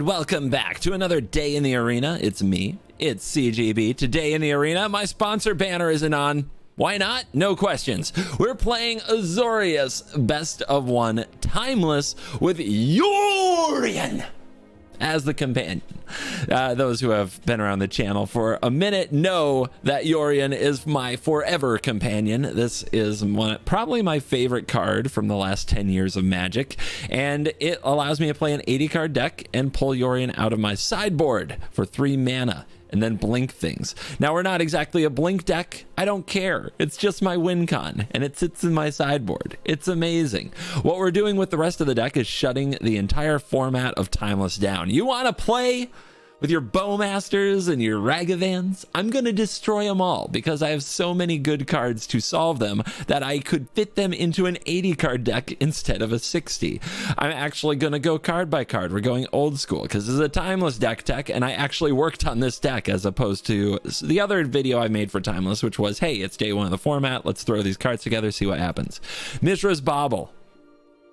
and welcome back to another day in the arena. It's me, it's CGB. Today in the arena, my sponsor banner isn't on. Why not? No questions. We're playing Azorius Best of One Timeless with Yorion as the companion. Those who have been around the channel for a minute know that Yorion is my forever companion. This is probably my favorite card from the last 10 years of Magic, and it allows me to play an 80 card deck and pull Yorion out of my sideboard for 3 mana and then blink things. Now, we're not exactly a blink deck. I don't care. It's just my win con, and it sits in my sideboard. It's amazing. What we're doing with the rest of the deck is shutting the entire format of Timeless down. You want to play with your Bowmasters and your Ragavans? I'm going to destroy them all because I have so many good cards to solve them that I could fit them into an 80 card deck instead of a 60. I'm actually going to go card by card. We're going old school because this is a Timeless deck tech, and I actually worked on this deck as opposed to the other video I made for Timeless, which was, hey, it's day 1 of the format. Let's throw these cards together, see what happens. Mishra's Bauble.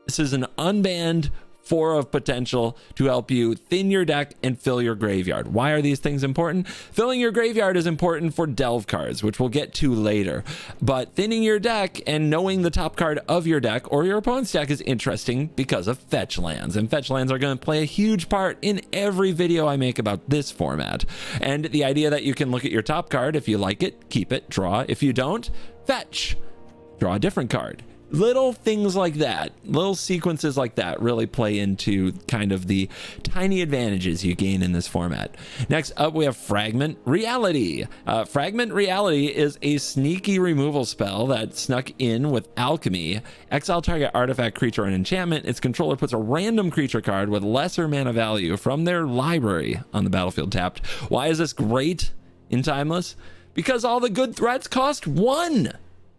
This is an unbanned 4 of potential to help you thin your deck and fill your graveyard. Why are these things important? Filling your graveyard is important for delve cards, which we'll get to later. But thinning your deck and knowing the top card of your deck or your opponent's deck is interesting because of fetch lands. And fetch lands are going to play a huge part in every video I make about this format. And the idea that you can look at your top card, if you like it, keep it, draw. If you don't, fetch, draw a different card. Little things like that, little sequences like that really play into kind of the tiny advantages you gain in this format. Next up, we have Fragment Reality. Fragment Reality is a sneaky removal spell that snuck in with Alchemy. Exile target artifact, creature, and enchantment. Its controller puts a random creature card with lesser mana value from their library on the battlefield tapped. Why is this great in Timeless? Because all the good threats cost 1.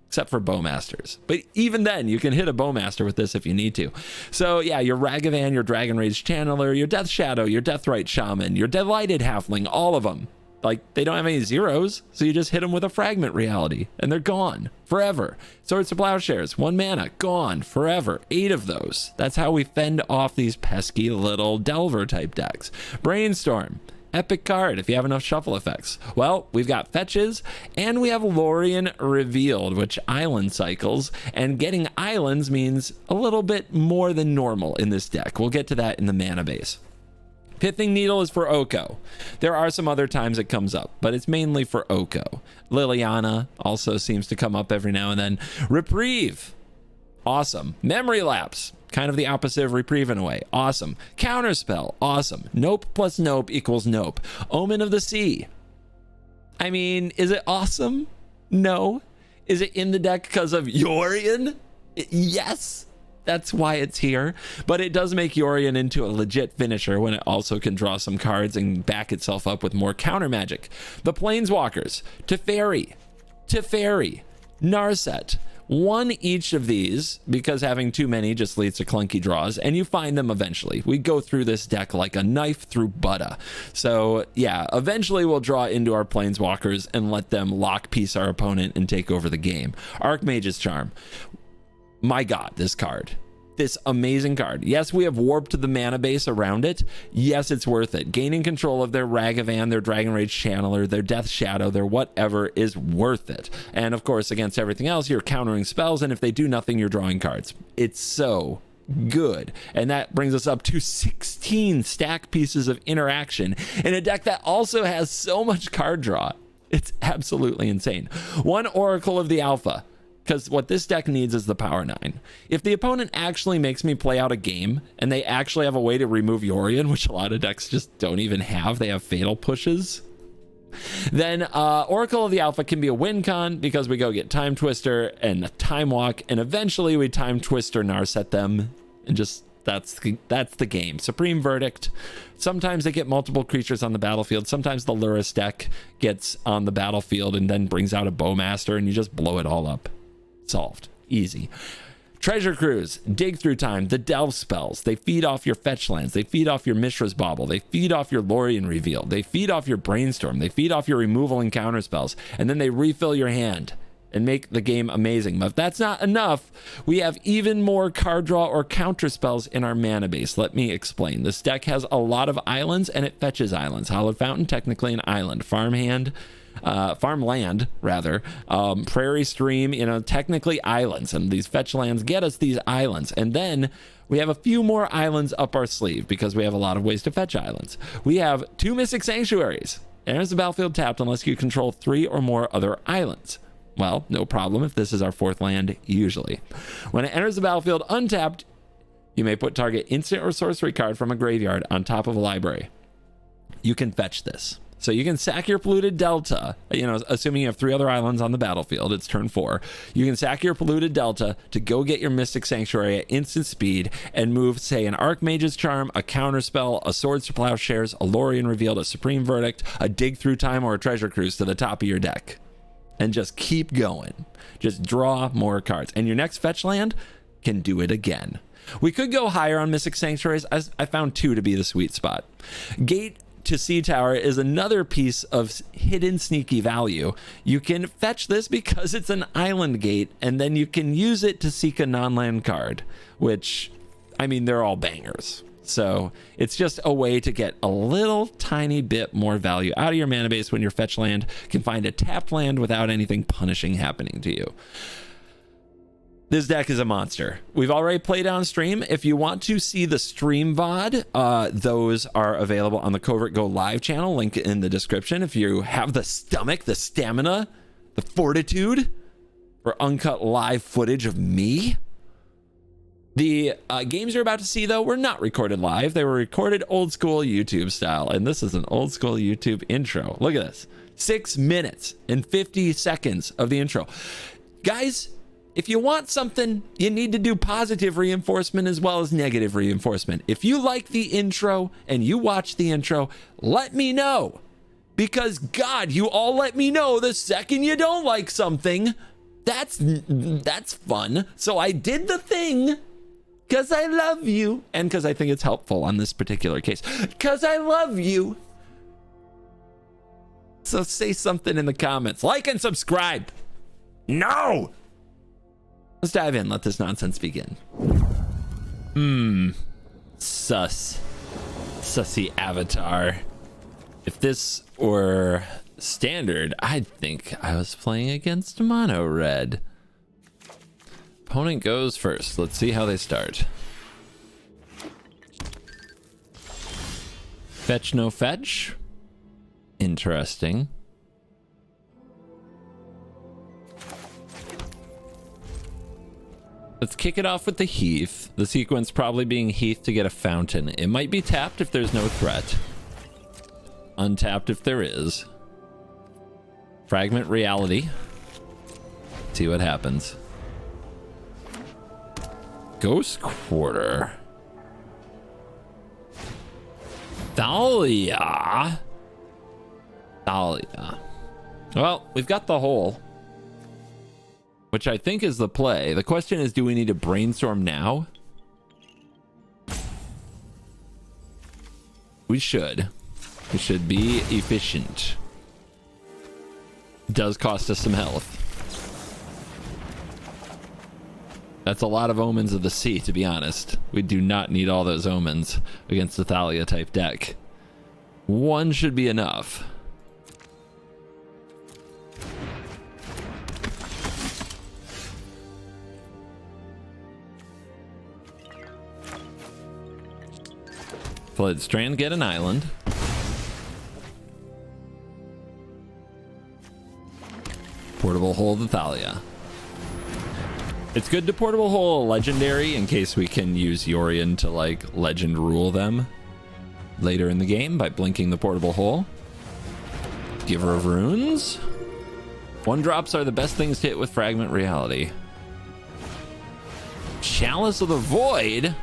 Except for Bowmasters. But even then, you can hit a Bowmaster with this if you need to. So yeah, your Ragavan, your Dragon Rage Channeler, your Death Shadow, your Deathrite Shaman, your Delighted Halfling, all of them. Like, they don't have any zeros, so you just hit them with a Fragment Reality, and they're gone forever. Swords to Plowshares, 1 mana, gone forever. 8 of those. That's how we fend off these pesky little Delver type decks. Brainstorm. Epic card if you have enough shuffle effects. Well, we've got fetches, and we have Lorien Revealed, which island cycles, and getting islands means a little bit more than normal in this deck. We'll get to that in the mana base. Pithing Needle is for Oko. There are some other times it comes up, but it's mainly for Oko. Liliana also seems to come up every now and then. Reprieve. Awesome. Memory Lapse. Kind of the opposite of Reprieve in a way. Awesome. Counterspell. Awesome. Nope plus nope equals nope. Omen of the Sea. I mean, is it awesome? No. Is it in the deck because of Yorion? Yes. That's why it's here. But it does make Yorion into a legit finisher when it also can draw some cards and back itself up with more counter magic. The Planeswalkers. Teferi. Narset. 1 each of these, because having too many just leads to clunky draws, and you find them eventually. We go through this deck like a knife through butter. So yeah, eventually we'll draw into our Planeswalkers and let them lock piece our opponent and take over the game. Archmage's Charm. My God, this card. This amazing card. Yes, we have warped the mana base around it. Yes, it's worth it. Gaining control of their Ragavan, their Dragon Rage Channeler, their Death Shadow, their whatever is worth it. And of course, against everything else, you're countering spells, and if they do nothing, you're drawing cards. It's so good. And that brings us up to 16 stack pieces of interaction in a deck that also has so much card draw. It's absolutely insane. 1 Oracle of the Alpha. Because what this deck needs is the Power 9. If the opponent actually makes me play out a game and they actually have a way to remove Yorion, which a lot of decks just don't even have, they have fatal pushes, then Oracle of the Alpha can be a win con because we go get Time Twister and Time Walk, and eventually we Time Twister Narset them, and just that's the game. Supreme Verdict. Sometimes they get multiple creatures on the battlefield. Sometimes the Lurrus deck gets on the battlefield and then brings out a Bowmaster, and you just blow it all up. Solved. Easy. Treasure Cruise, Dig Through Time, the Delve spells. They feed off your fetch lands. They feed off your Mishra's Bauble. They feed off your Lorien Reveal. They feed off your Brainstorm. They feed off your removal and counter spells. And then they refill your hand. and make the game amazing. But if that's not enough, we have even more card draw or counter spells in our mana base. Let me explain. This deck has a lot of islands, and it fetches islands. Hallowed Fountain, technically an island. Farmland, rather. Prairie Stream, technically islands. And these fetch lands get us these islands. And then we have a few more islands up our sleeve because we have a lot of ways to fetch islands. We have 2 Mystic Sanctuaries. Enters the battlefield tapped unless you control 3 or more other islands. Well, no problem if this is our 4th land, usually. When it enters the battlefield untapped, you may put target instant or sorcery card from a graveyard on top of a library. You can fetch this. So you can sack your polluted delta, assuming you have 3 other islands on the battlefield, it's turn 4. You can sack your polluted delta to go get your Mystic Sanctuary at instant speed and move, say, an Archmage's Charm, a Counterspell, a Swords to Plowshares, a Lorien Revealed, a Supreme Verdict, a Dig Through Time, or a Treasure Cruise to the top of your deck. And just keep going. Just draw more cards. And your next fetch land can do it again. We could go higher on Mystic Sanctuaries. I found 2 to be the sweet spot. Gate to Sea Tower is another piece of hidden sneaky value. You can fetch this because it's an island gate, and then you can use it to seek a non-land card, which, they're all bangers. So it's just a way to get a little tiny bit more value out of your mana base when your fetch land can find a tapped land without anything punishing happening to you. This deck is a monster. We've already played on stream. If you want to see the stream VOD, those are available on the Covert Go live channel, link in the description. If you have the stomach, the stamina, the fortitude for uncut live footage of me. The games you're about to see, though, were not recorded live. They were recorded old school YouTube style. And this is an old school YouTube intro. Look at this. 6 minutes and 50 seconds of the intro. Guys, if you want something, you need to do positive reinforcement as well as negative reinforcement. If you like the intro and you watch the intro, let me know. Because, God, you all let me know the second you don't like something. That's fun. So I did the thing. Because I love you. And because I think it's helpful on this particular case. Because I love you. So say something in the comments. Like and subscribe. No! Let's dive in. Let this nonsense begin. Sussy avatar. If this were standard, I'd think I was playing against mono red. Opponent goes first. Let's see how they start. Fetch, no fetch. Interesting. Let's kick it off with the Heath. The sequence probably being Heath to get a fountain. It might be tapped if there's no threat. Untapped if there is. Fragment Reality. See what happens. Ghost Quarter. Thalia. Well, we've got the hole, which I think is the play. The question is, do we need to brainstorm now? We should. We should be efficient. Does cost us some health. That's a lot of Omens of the Sea, to be honest. We do not need all those Omens against the Thalia type deck. 1 should be enough. Flood Strand, get an island. Portable Hole the Thalia. It's good to Portable Hole a legendary in case we can use Yorion to like legend rule them later in the game by blinking the Portable Hole. Giver of Runes. 1-drops are the best things to hit with Fragment Reality. Chalice of the Void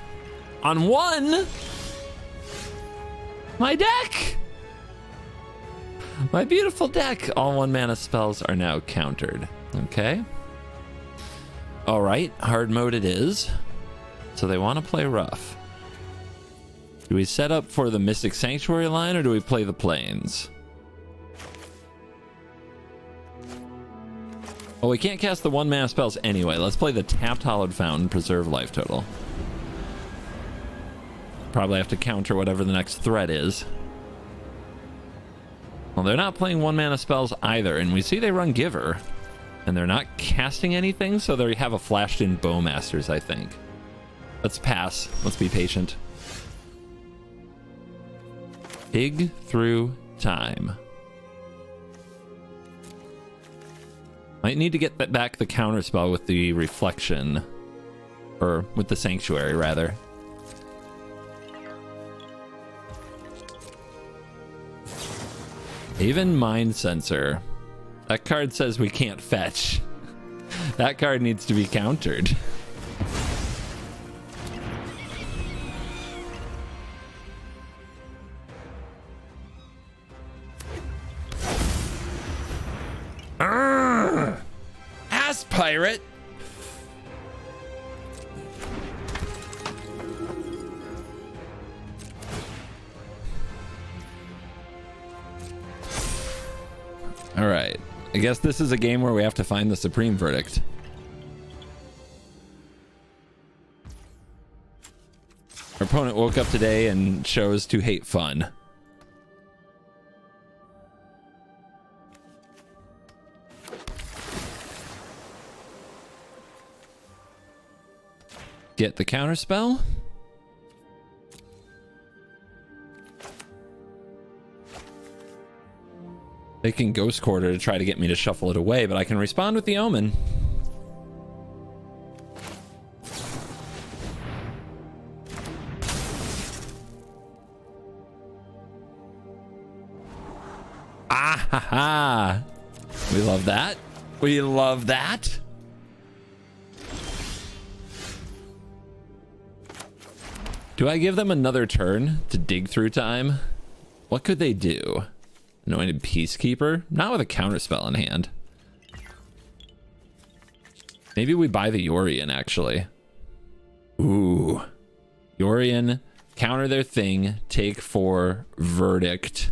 on 1. My deck! My beautiful deck. All 1-mana spells are now countered. Okay. All right, hard mode it is. So they want to play rough. Do we set up for the Mystic Sanctuary line or do we play the Plains? Oh, we can't cast the 1-mana spells anyway. Let's play the tapped Hallowed Fountain, preserve life total. Probably have to counter whatever the next threat is. Well, they're not playing 1-mana spells either, and we see they run Giver. And they're not casting anything, so they have a flashed in Bowmasters, I think. Let's pass. Let's be patient. Dig through time. Might need to get that back the counterspell with the reflection. Or with the sanctuary, rather. Even Mind Sensor. That card says we can't fetch. That card needs to be countered. Ass pirate. All right. I guess this is a game where we have to find the supreme verdict. Our opponent woke up today and chose to hate fun. Get the counterspell. They can Ghost Quarter to try to get me to shuffle it away, but I can respond with the Omen. Ah ha ha! We love that. We love that. Do I give them another turn to dig through time? What could they do? Anointed Peacekeeper? Not with a counterspell in hand. Maybe we buy the Yorion, actually. Ooh. Yorion, counter their thing, take 4, verdict.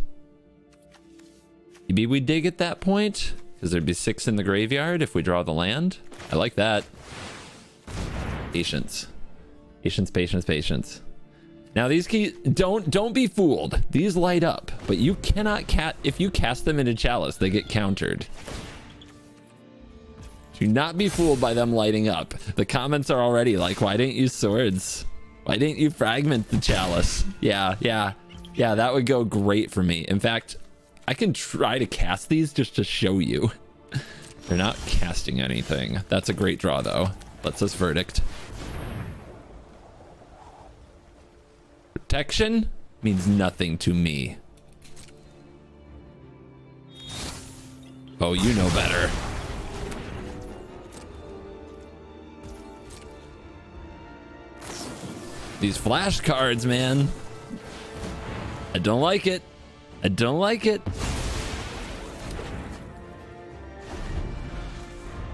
Maybe we dig at that point, because there'd be 6 in the graveyard if we draw the land. I like that. Patience. Patience, patience, patience. Now these keys, don't be fooled. These light up, but you cannot if you cast them into Chalice, they get countered. Do not be fooled by them lighting up. The comments are already like, why didn't you swords? Why didn't you fragment the Chalice? Yeah, that would go great for me. In fact, I can try to cast these just to show you. They're not casting anything. That's a great draw though. Lets us verdict. Protection means nothing to me. Oh, you know better. These flash cards, man. I don't like it. I don't like it.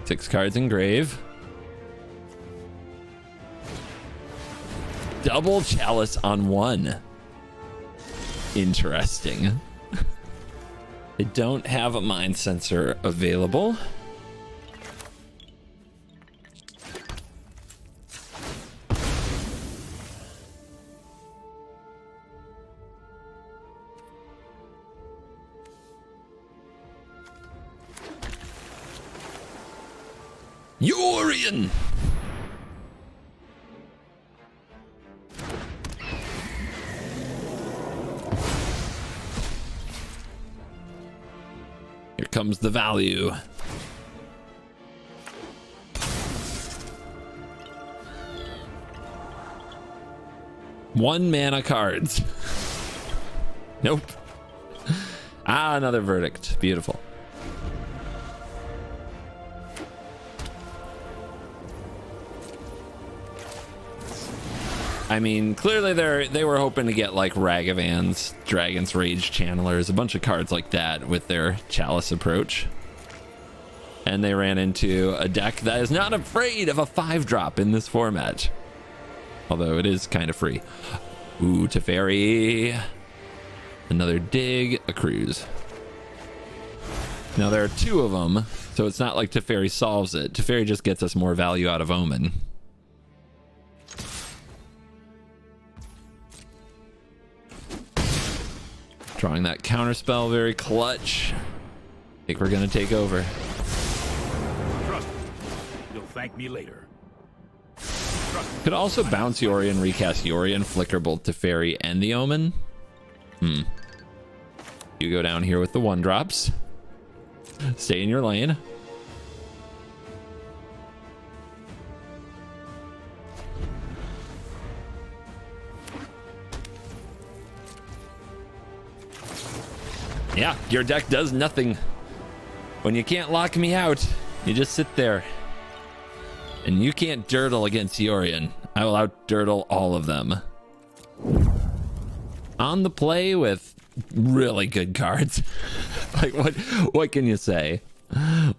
6 cards in grave. Double Chalice on 1. Interesting. I don't have a Mind Sensor available. Yorion! Here comes the value. One mana cards. Nope. Ah, another verdict. Beautiful. I mean, clearly they were hoping to get like Ragavans, Dragon's Rage Channelers, a bunch of cards like that with their Chalice approach. And they ran into a deck that is not afraid of a 5-drop in this format. Although it is kind of free. Ooh, Teferi. Another dig, a cruise. Now there are two of them, so it's not like Teferi solves it. Teferi just gets us more value out of Omen. Drawing that counterspell, very clutch. I think we're gonna take over. Trust me. You'll thank me later. Could also bounce Yorion, recast Yorion, flicker both Teferi and the Omen. You go down here with the 1-drops. Stay in your lane. Yeah, your deck does nothing. When you can't lock me out, you just sit there. And you can't dirtle against Yorion. I will out-dirtle all of them. On the play with really good cards. Like, what can you say?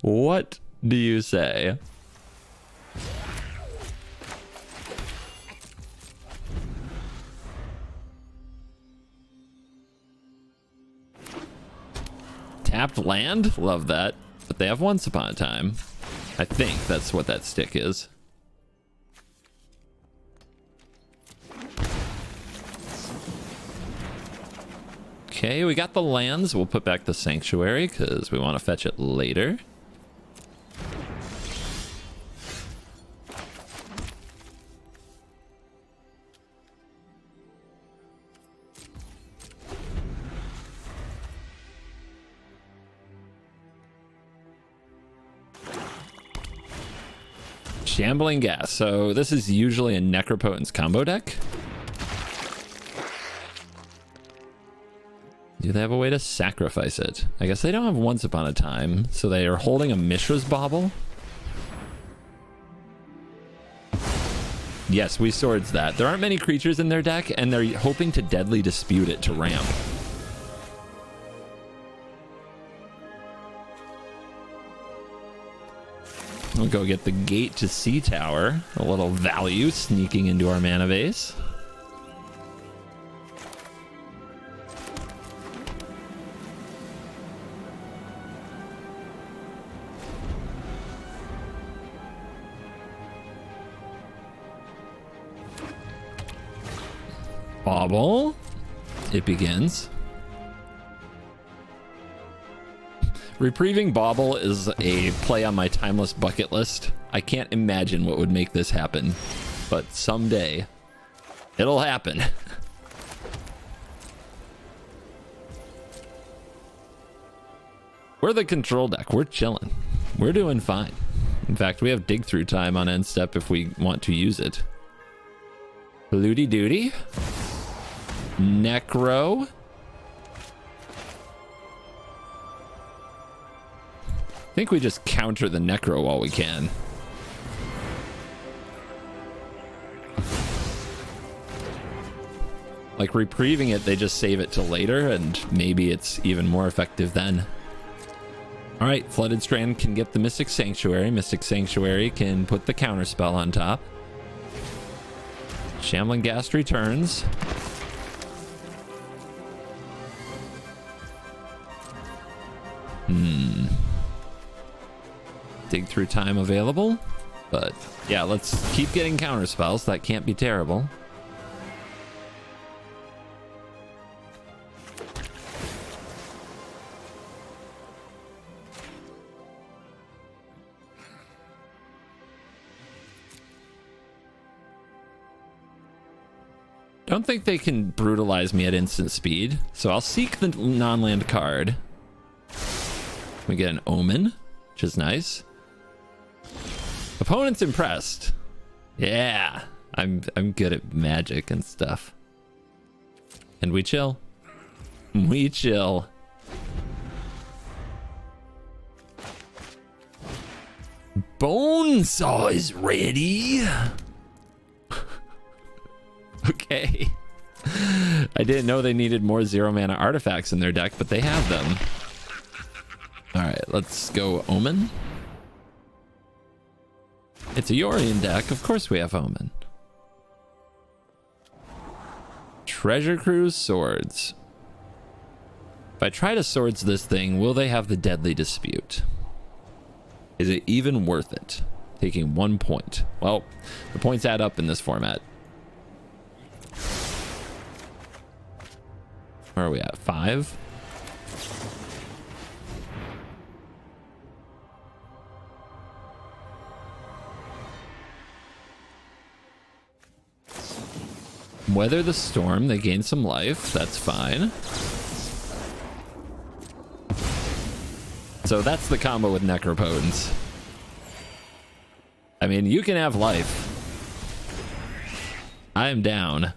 What do you say? Tapped land? Love that. But they have Once Upon a Time. I think that's what that stick is. Okay, we got the lands. We'll put back the Sanctuary because we want to fetch it later. Shambling Gas. So this is usually a Necropotence combo deck. Do they have a way to sacrifice it? I guess they don't have Once Upon a Time, so they are holding a Mishra's Bauble. Yes, we swords that. There aren't many creatures in their deck, and they're hoping to Deadly Dispute it to ramp. We'll go get the Gate to Sea Tower. A little value sneaking into our mana base. Bauble. It begins. Reprieving Bauble is a play on my timeless bucket list. I can't imagine what would make this happen, but someday it'll happen. We're the control deck. We're chilling. We're doing fine. In fact, we have dig through time on end step if we want to use it. Looty Duty. Necro. I think we just counter the Necro while we can. Like reprieving it, they just save it till later, and maybe it's even more effective then. All right, Flooded Strand can get the Mystic Sanctuary. Mystic Sanctuary can put the counterspell on top. Shambling Ghast returns. Dig through time available, but yeah, let's keep getting counter spells. That can't be terrible. Don't think they can brutalize me at instant speed, so I'll seek the non-land card. We get an Omen, which is nice. Opponent's impressed. Yeah, I'm good at magic and stuff. And we chill. We chill. Bonesaw is ready. Okay. I didn't know they needed more 0-mana artifacts in their deck, but they have them. All right, let's go Omen. It's a Yorion deck. Of course we have Omen. Treasure Cruise Swords. If I try to swords this thing, will they have the deadly dispute? Is it even worth it? Taking 1 point. Well, the points add up in this format. Where are we at? 5? Weather the storm. They gain some life. That's fine. So that's the combo with Necropotence. I mean, you can have life. I am down.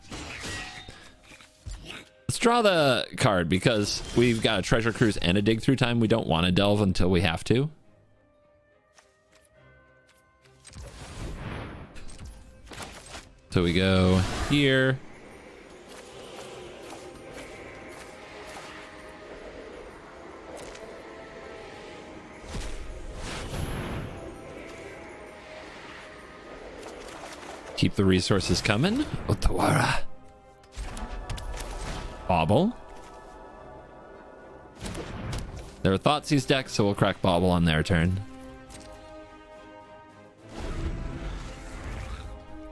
Let's draw the card because we've got a Treasure Cruise and a Dig Through Time. We don't want to delve until we have to. So we go here. Keep the resources coming. Otawara. Bauble. They're a Thoughtseize deck, so we'll crack Bauble on their turn.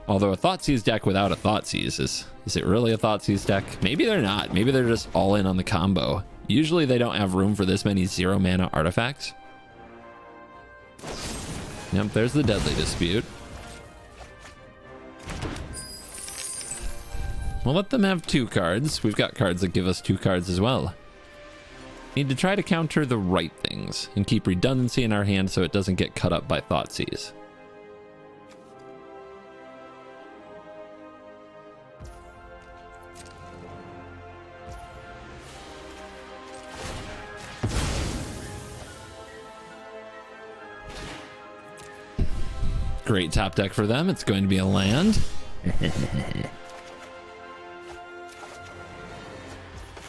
Although a Thoughtseize deck without a Thoughtseize is it really a Thoughtseize deck? Maybe they're not. Maybe they're just all in on the combo. Usually they don't have room for this many 0 mana artifacts. Yep, there's the Deadly Dispute. We'll let them have 2 cards. We've got cards that give us 2 cards as well. Need to try to counter the right things and keep redundancy in our hand so it doesn't get cut up by Thoughtseize. Great top deck for them. It's going to be a land.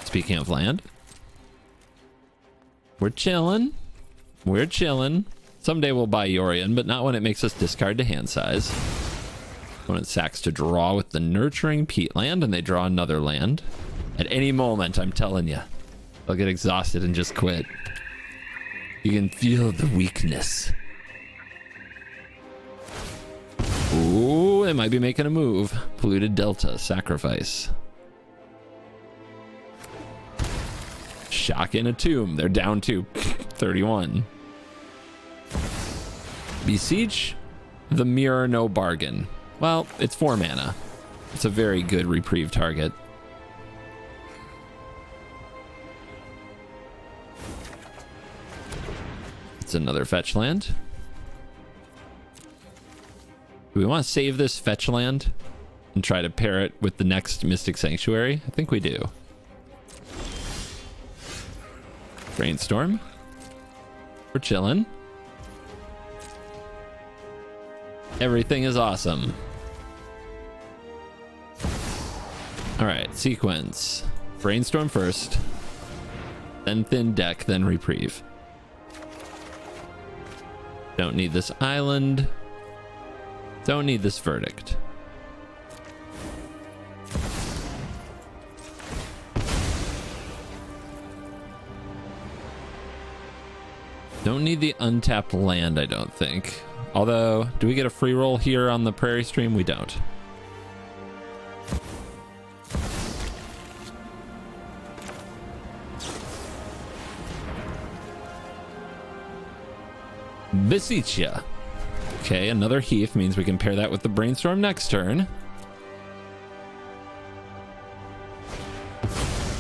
Speaking of land, we're chilling. We're chilling. Someday we'll buy Yorion, but not when it makes us discard to hand size. When it sacks to draw with the Nurturing Peatland and they draw another land. At any moment, I'm telling you, they'll get exhausted and just quit. You can feel the weakness. Ooh, they might be making a move. Polluted Delta, sacrifice. Shock in a Tomb. They're down to 31. Beseech the Mirror, no bargain. Well, it's 4 mana. It's a very good reprieve target. It's another fetch land. Do we want to save this fetch land and try to pair it with the next Mystic Sanctuary? I think we do. Brainstorm. We're chilling. Everything is awesome. All right, sequence. Brainstorm first, then Thin Deck, then Reprieve. Don't need this island. Don't need this Verdict. Don't need the untapped land, I don't think. Although, do we get a free roll here on the Prairie Stream? We don't. Beseech ya. Okay, another Heath means we can pair that with the Brainstorm next turn.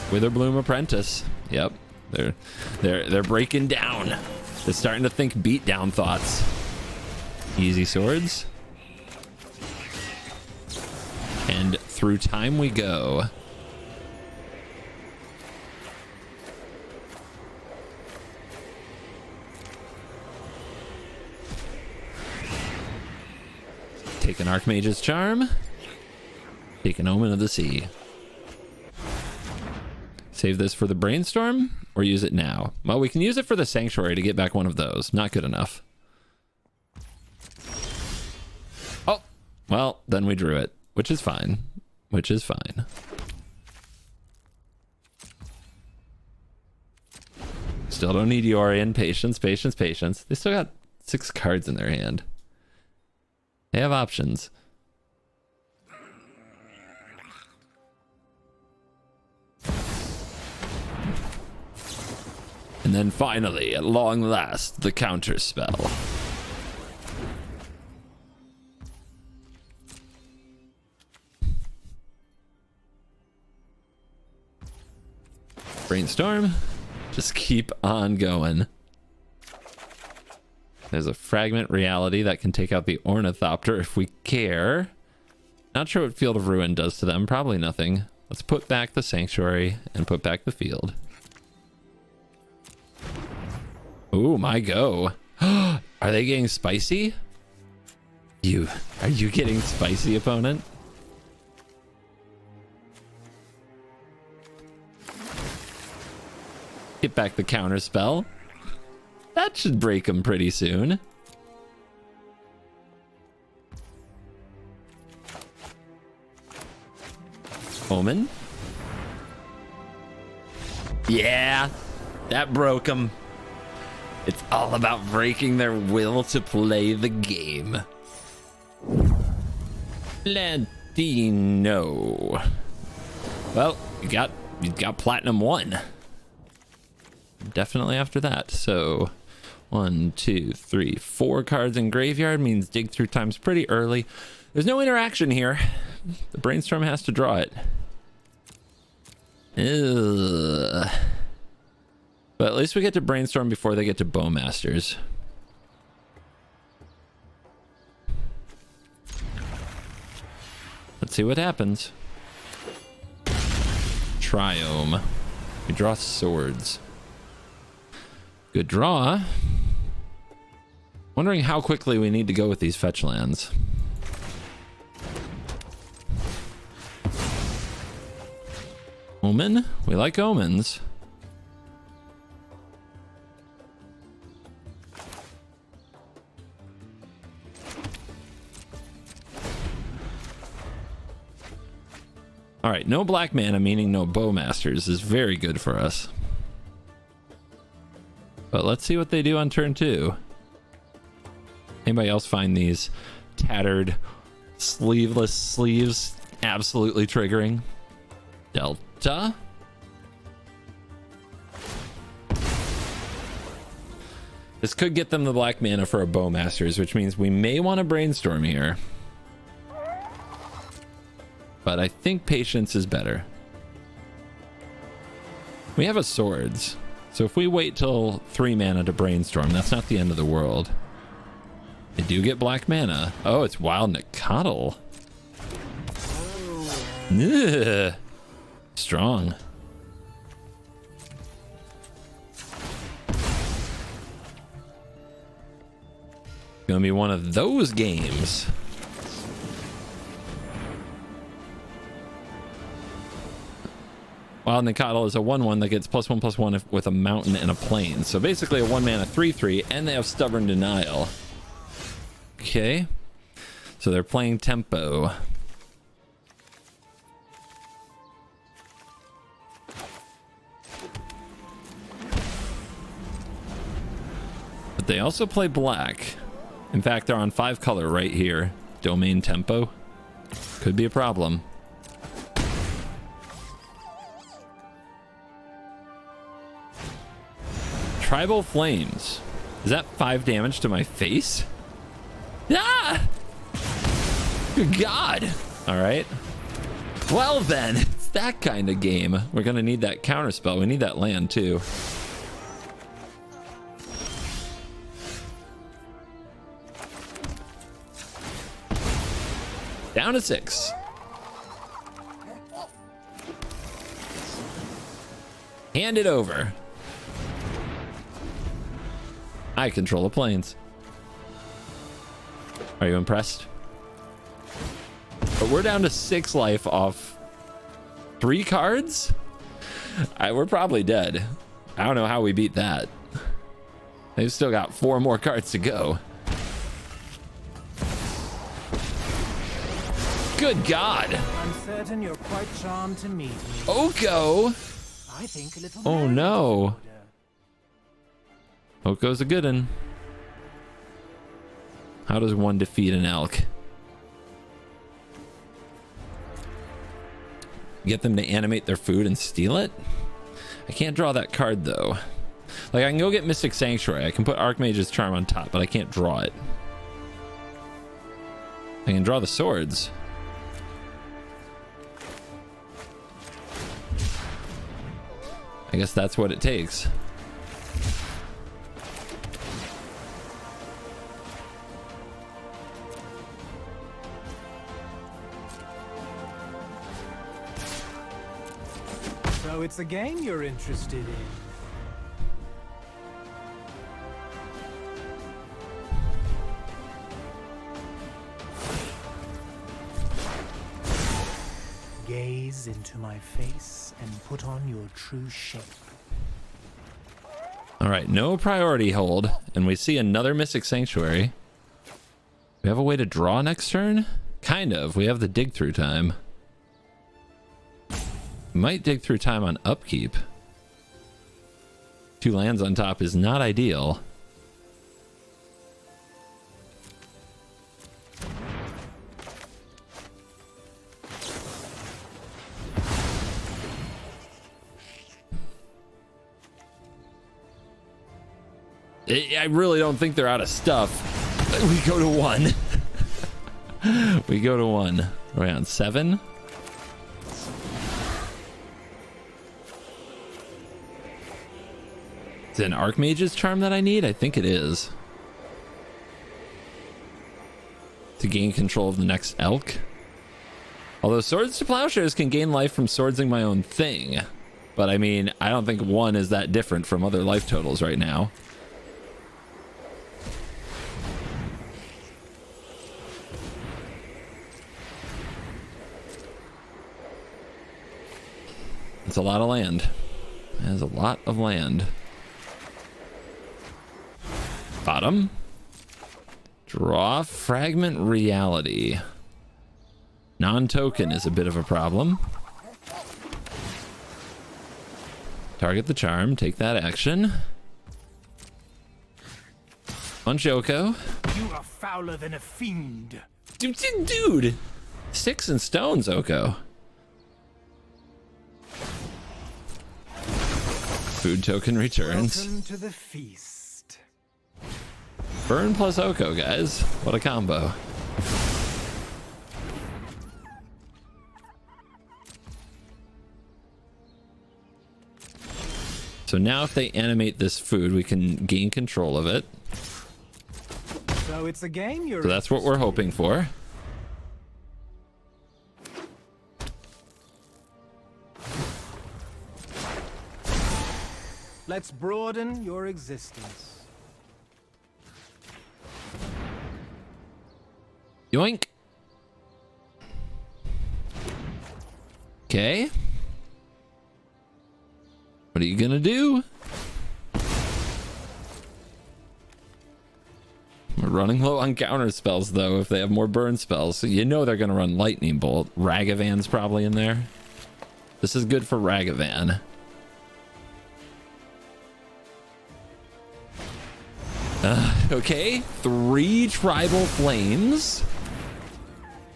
Witherbloom Apprentice. Yep, they're breaking down. They're starting to think beatdown thoughts. Easy Swords. And through time we go. Take an Archmage's Charm. Take an Omen of the Sea. Save this for the Brainstorm or use it now? Well, we can use it for the Sanctuary to get back one of those. Not good enough. Oh, well, then we drew it, which is fine. Which is fine. Still don't need Yorion. Patience, patience, patience. They still got 6 cards in their hand. They have options. And then finally, at long last, the counter spell. Brainstorm. Just keep on going. There's a fragment reality that can take out the Ornithopter if we care. Not sure what Field of Ruin does to them. Probably nothing. Let's put back the Sanctuary and put back the field. Ooh, my go. Are they getting spicy? Are you getting spicy, opponent? Get back the counter spell. That should break them pretty soon. Omen. Yeah, that broke them. It's all about breaking their will to play the game. Plantino. Well, you got Platinum 1. Definitely after that. So 1, 2, 3, 4 cards in graveyard means dig through time's pretty early. There's no interaction here. The Brainstorm has to draw it. Ugh. But at least we get to Brainstorm before they get to Bowmasters. Let's see what happens. Triome. We draw swords. Good draw. Wondering how quickly we need to go with these fetch lands. Omen? We like omens. All right, no black mana, meaning no Bowmasters, is very good for us. But let's see what they do on turn 2. Anybody else find these tattered, sleeveless sleeves absolutely triggering? Delta. This could get them the black mana for a Bowmasters, which means we may want to Brainstorm here. But I think patience is better. We have a swords. So if we wait till 3 mana to Brainstorm, that's not the end of the world. They do get black mana. Oh, it's Wild Nicottle. Ugh. Strong. Gonna be one of those games. Wild Nicottle is a 1/1 that gets +1/+1 with a mountain and a plain. So basically a 1 mana 3/3, and they have Stubborn Denial. Okay. So they're playing tempo. But they also play black. In fact, they're on 5 color right here. Domain tempo. Could be a problem. Tribal Flames. Is that 5 damage to my face? Ah! Good God. All right. Well then, it's that kind of game. We're going to need that counter spell. We need that land too. Down to 6. Hand it over. I control the planes. Are you impressed? But we're down to 6 life off 3 cards? We're probably dead. I don't know how we beat that. They've still got 4 more cards to go. Good God. I'm certain you're quite charmed to meet me. Oko. I think a little Oh no. Oko's a good one. How does one defeat an elk? Get them to animate their food and steal it? I can't draw that card though. Like, I can go get Mystic Sanctuary. I can put Archmage's Charm on top, but I can't draw it. I can draw the swords. I guess that's what it takes. So it's a game you're interested in. Gaze into my face and put on your true shape. All right, no priority hold, and we see another Mystic Sanctuary. We have a way to draw next turn? Kind of. We have the dig through time. Might dig through time on upkeep. 2 lands on top is not ideal. I really don't think they're out of stuff. We go to 1. We go to 1. We're on 7. Is it an Archmage's Charm that I need? I think it is. To gain control of the next elk. Although Swords to Plowshares can gain life from swordsing my own thing. But I mean, I don't think 1 is that different from other life totals right now. It's a lot of land. There's a lot of land. Bottom. Draw Fragment Reality. Non-token is a bit of a problem. Target the charm. Take that action. Punch Oko. You are fouler than a fiend. Dude. 6 in stones, Oko. Food token returns. Welcome to the feast. Burn plus Oko, guys. What a combo. So now if they animate this food, we can gain control of it. So it's a game you're So that's what we're hoping for. Let's broaden your existence. Yoink. Okay. What are you gonna do? We're running low on counter spells though. If they have more burn spells, so you know they're gonna run Lightning Bolt. Ragavan's probably in there. This is good for Ragavan. Okay, 3 Tribal Flames.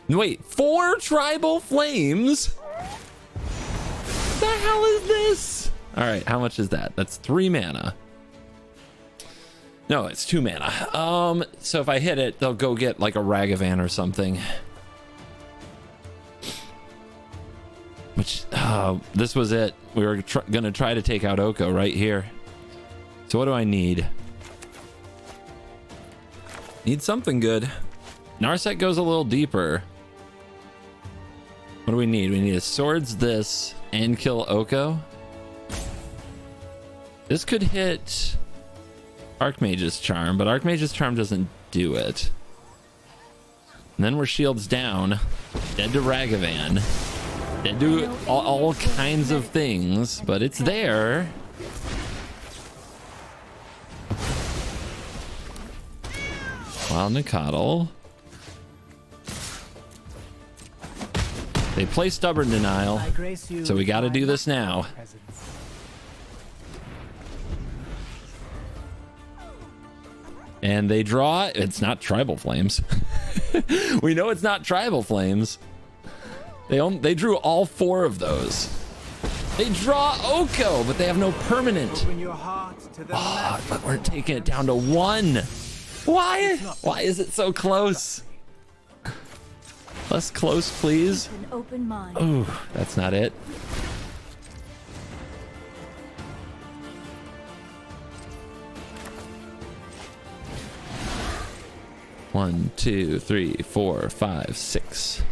Wait, 4 Tribal Flames? What the hell is this? All right, how much is that? That's 3 mana. No, it's 2 mana. So if I hit it, they'll go get like a Ragavan or something. Which, this was it. We were gonna try to take out Oko right here. So what do I need? Need something good. Narset goes a little deeper. What do we need? We need a swords this and kill Oko. This could hit Archmage's Charm, but Archmage's Charm doesn't do it. And then we're shields down. Dead to Ragavan. Dead to all kinds of things, but it's there. Wild Nicodle. They play Stubborn Denial, so we got to do this now. And they draw, it's not Tribal Flames. We know it's not Tribal Flames. They drew all 4 of those. They draw Oko, but they have no permanent. Open your heart to the But we're taking it down to 1. Why? Why is it so close? Less close, please. An open mind. Oh, that's not it. One, 2, 3, 4, 5, 6.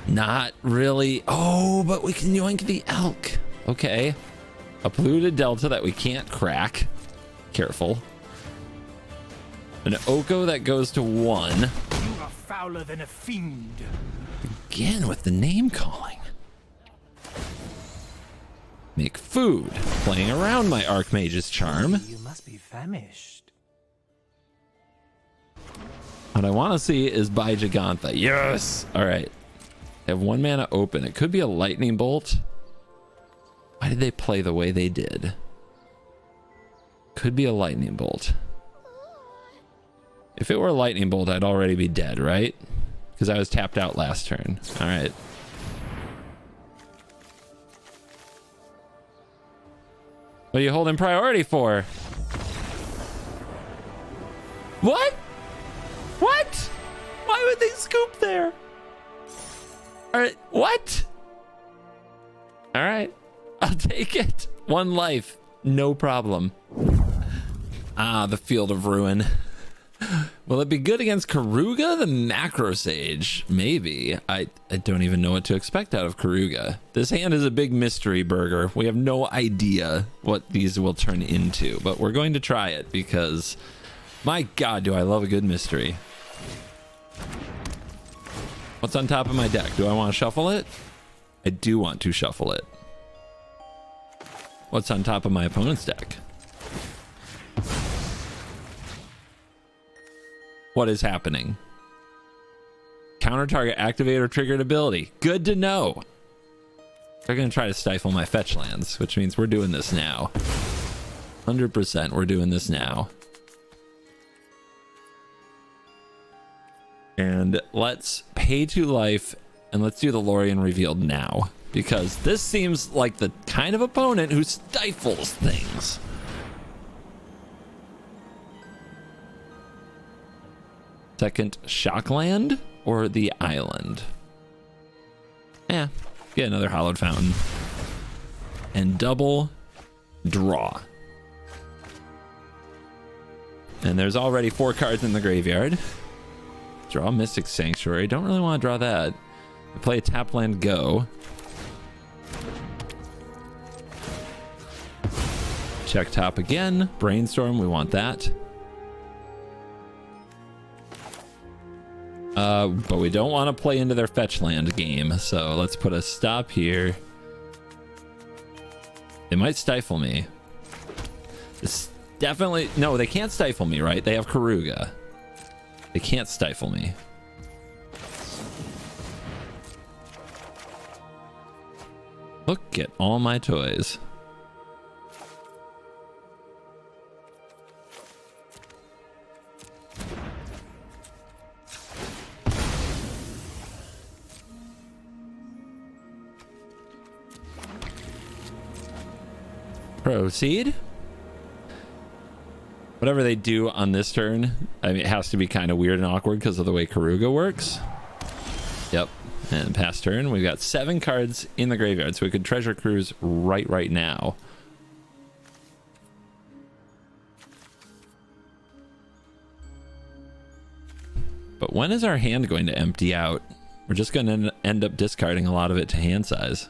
Not really. Oh, but we can yoink the elk. Okay. A polluted delta that we can't crack. Careful. An Oko that goes to 1. You are fouler than a fiend. Again with the name calling. Make food. Playing around my Archmage's charm. You must be famished. What I want to see is by Gigantha. Yes! Alright. They have 1 mana open. It could be a lightning bolt. Why did they play the way they did? Could be a lightning bolt. If it were a lightning bolt, I'd already be dead, right? Because I was tapped out last turn. Alright. What are you holding priority for? What? What? Why would they scoop there? All right, what? All right, I'll take it. 1 life, no problem. Ah, the Field of Ruin. Will it be good against Karuga, the Macro Sage? Maybe. I don't even know what to expect out of Karuga. This hand is a big mystery burger. We have no idea what these will turn into, but we're going to try it because, my God, do I love a good mystery. What's on top of my deck? Do I want to shuffle it? I do want to shuffle it. What's on top of my opponent's deck? What is happening? Counter target activator triggered ability. Good to know. They're going to try to stifle my fetch lands, which means we're doing this now. 100% we're doing this now. And let's pay 2 life and let's do the Lurrus revealed now, because this seems like the kind of opponent who stifles things. Second Shockland or the island? Yeah, get another Hallowed Fountain. And double draw. And there's already 4 cards in the graveyard. Draw Mystic Sanctuary. Don't really want to draw that. Play a tap land, go. Check top again. Brainstorm, we want that. But we don't want to play into their fetch land game, so let's put a stop here. They might stifle me. It's definitely... No, they can't stifle me, right? They have Karuga. They can't stifle me. Look at all my toys. Proceed. Whatever they do on this turn, I mean, it has to be kind of weird and awkward because of the way Karuga works. Yep. And past turn, we've got 7 cards in the graveyard, so we could treasure cruise right now. But when is our hand going to empty out? We're just going to end up discarding a lot of it to hand size.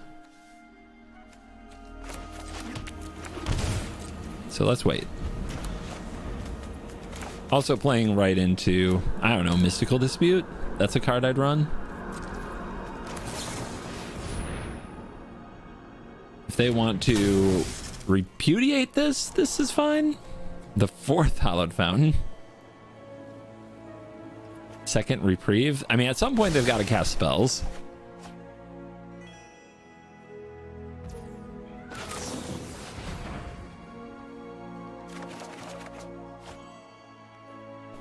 So let's wait. Also playing right into, I don't know, Mystical Dispute. That's a card I'd run. If they want to repudiate this, this is fine. The 4th Hallowed Fountain. Second Reprieve. I mean, at some point they've got to cast spells.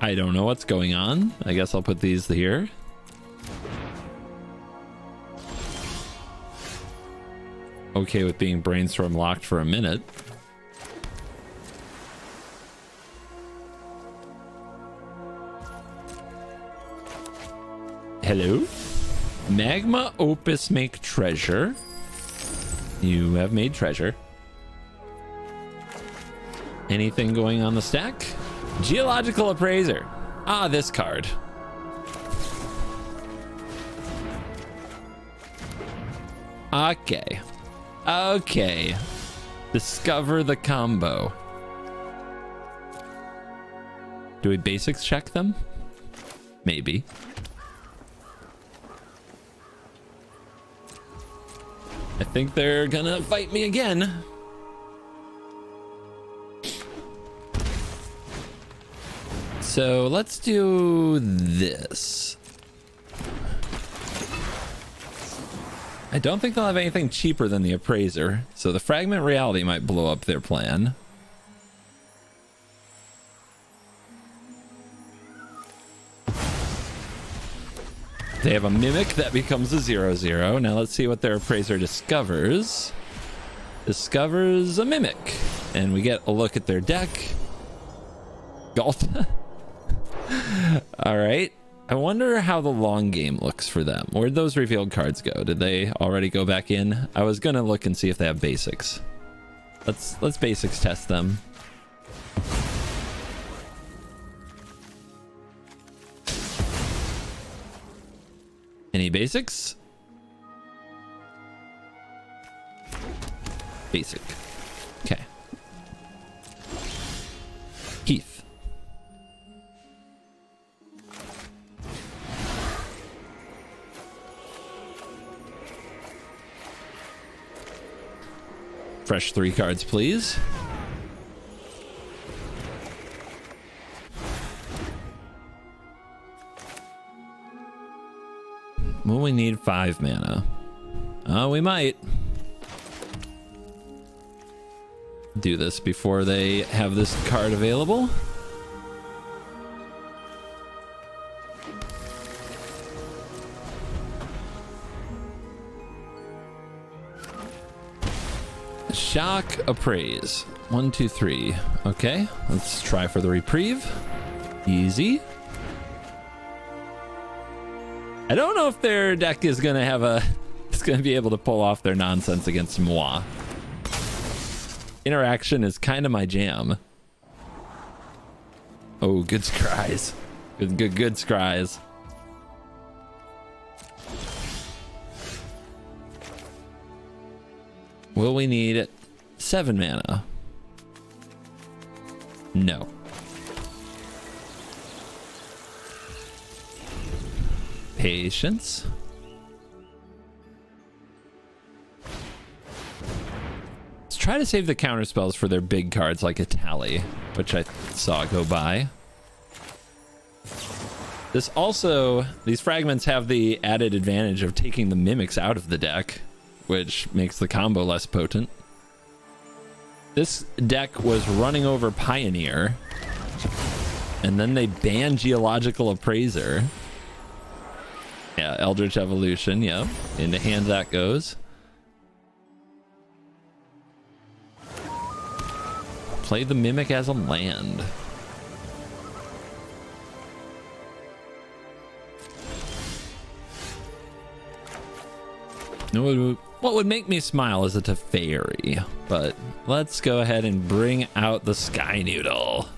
I don't know what's going on. I guess I'll put these here. Okay with being brainstorm locked for a minute. Hello? Magma Opus make treasure. You have made treasure. Anything going on the stack? Geological Appraiser. Ah, this card. Okay. Okay. Discover the combo. Do we basics check them? Maybe. I think they're gonna fight me again. So let's do this. I don't think they'll have anything cheaper than the Appraiser, so the Fragment Reality might blow up their plan. They have a Mimic that becomes a 0/0. Now let's see what their Appraiser discovers. Discovers a Mimic. And we get a look at their deck. Galta. All right. I wonder how the long game looks for them. Where'd those revealed cards go? Did they already go back in? I was gonna look and see if they have basics. Let's basics test them. Any basics? Basic. Okay. Heath. Fresh 3 cards, please. Will we need 5 mana? Oh, we might. Do this before they have this card available. Shock Appraise. 1, 2, 3. Okay, let's try for the reprieve. Easy. I don't know if their deck is gonna have a... It's gonna be able to pull off their nonsense against moi. Interaction is kind of my jam. Oh, good scries. Good scries. Will we need 7 mana? No. Patience. Let's try to save the counter spells for their big cards like a Tally, which I saw go by. This also, these fragments have the added advantage of taking the mimics out of the deck, which makes the combo less potent. This deck was running over Pioneer, and then they banned Geological Appraiser. Yeah, Eldritch Evolution, yeah. Into hand that goes. Play the Mimic as a land. What would make me is a Teferi, but let's go ahead and bring out the Sky Noodle.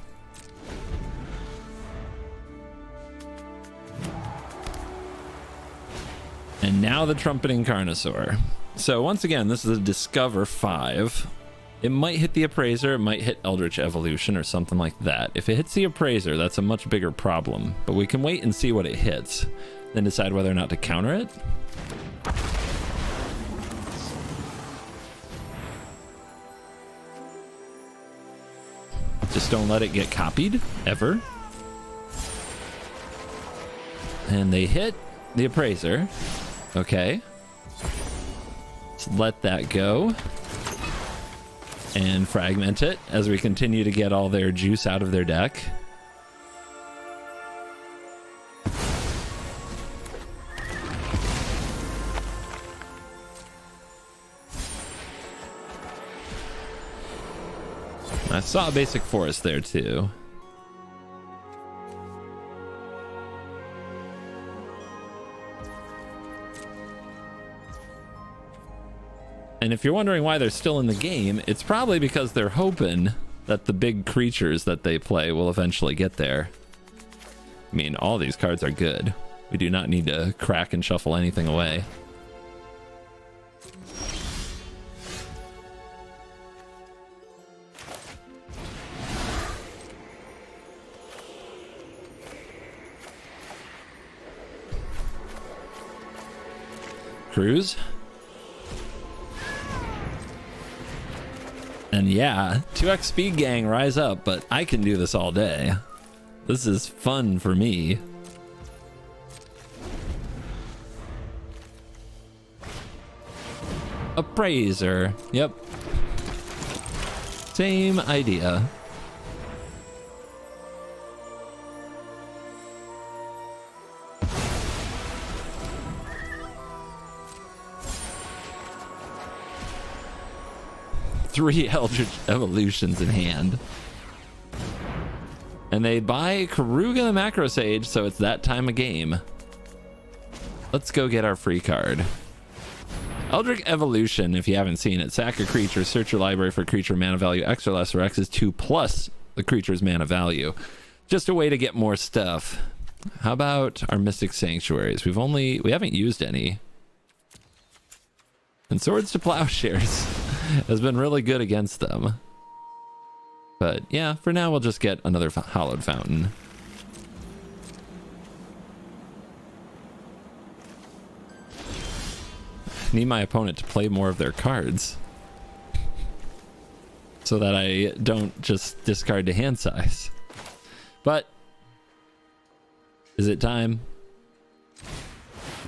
And now the Trumpeting Carnosaur. So once again, this is a Discover 5. It might hit the Appraiser, it might hit Eldritch Evolution or something like that. If it hits the Appraiser, that's a much bigger problem. But we can wait and see what it hits, then decide whether or not to counter it. Just don't let it get copied, ever. And they hit the Appraiser. Okay. Let's let that go. And fragment it as we continue to get all their juice out of their deck. I saw a basic forest there too. And if you're wondering why they're still in the game, it's probably because they're hoping that the big creatures that they play will eventually get there. I mean, all these cards are good. We do not need to crack and shuffle anything away. Cruise. And yeah, 2x speed gang, rise up, but I can do this all day. This is fun for me. Appraiser. Yep. Same idea. Three Eldritch Evolutions in hand. And they buy Karuga the Macro Sage, so it's that time of game. Let's go get our free card. Eldritch Evolution, if you haven't seen it, sack a creature, search your library for creature mana value X or less, where X is 2 plus the creature's mana value. Just a way to get more stuff. How about our Mystic Sanctuaries? We haven't used any. And Swords to Plowshares has been really good against them. But yeah, for now we'll just get another Hallowed Fountain. Need my opponent to play more of their cards so that I don't just discard to hand size. But is it time?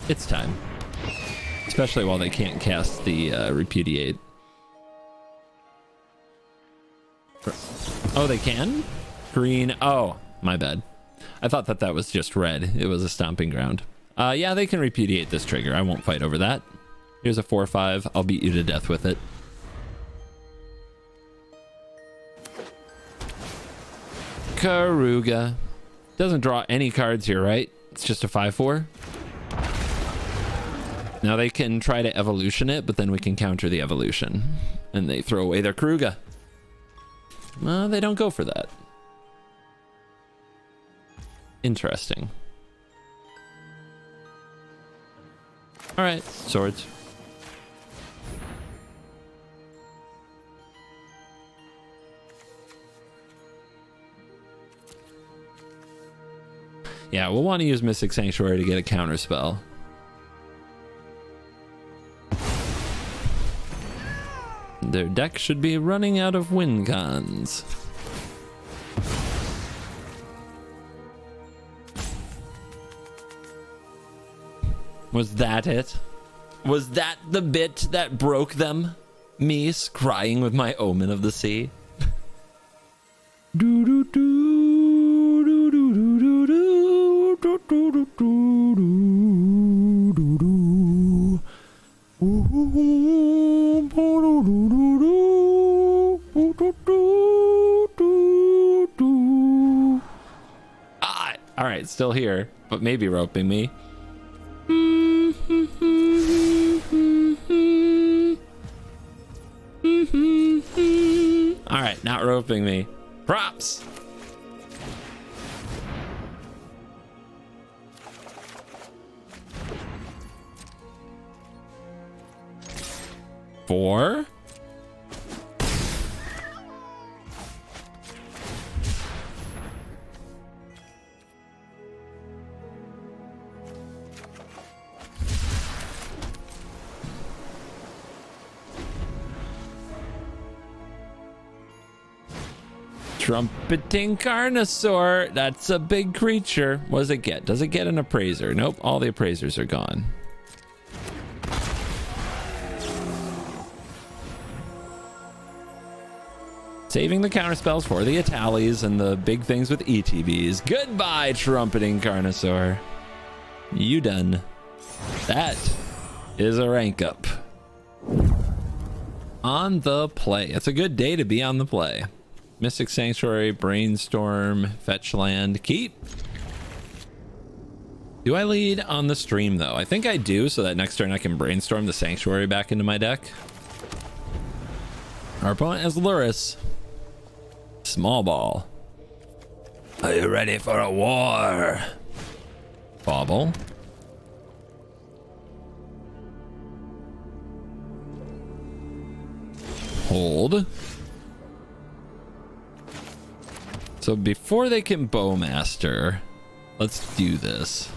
It's time. Especially while they can't cast the Repudiate. Oh, they can? Green. Oh, my bad. I thought that was just red. It was a stomping ground. Yeah, they can Repudiate this trigger. I won't fight over that. Here's a 4/5. I'll beat you to death with it. Karuga. Doesn't draw any cards here, right? It's just a 5/4. Now they can try to evolution it, but then we can counter the evolution. And they throw away their Karuga. Well, they don't go for that. Interesting. All right, swords. Yeah, we'll want to use Mystic Sanctuary to get a counter spell. Their deck should be running out of win cons. Was that it? Was that the bit that broke them? Me scrying with my Omen of the Sea? Do do do do do do do do do do do do do. Ah, all right, still here, but maybe roping me. All right, not roping me. Props. Four. Trumpeting Carnosaur. That's a big creature. What does it get? Does it get an appraiser? Nope, all the appraisers are gone. Saving the counterspells for the Italies and the big things with ETBs. Goodbye, Trumpeting Carnosaur. You done. That is a rank up. On the play. It's a good day to be on the play. Mystic Sanctuary, Brainstorm, Fetch Land, keep. Do I lead on the stream though? I think I do, so that next turn I can Brainstorm the Sanctuary back into my deck. Our opponent has Lurrus. Small ball. Are you ready for a war? Bobble. Hold. So before they can Bowmaster, let's do this.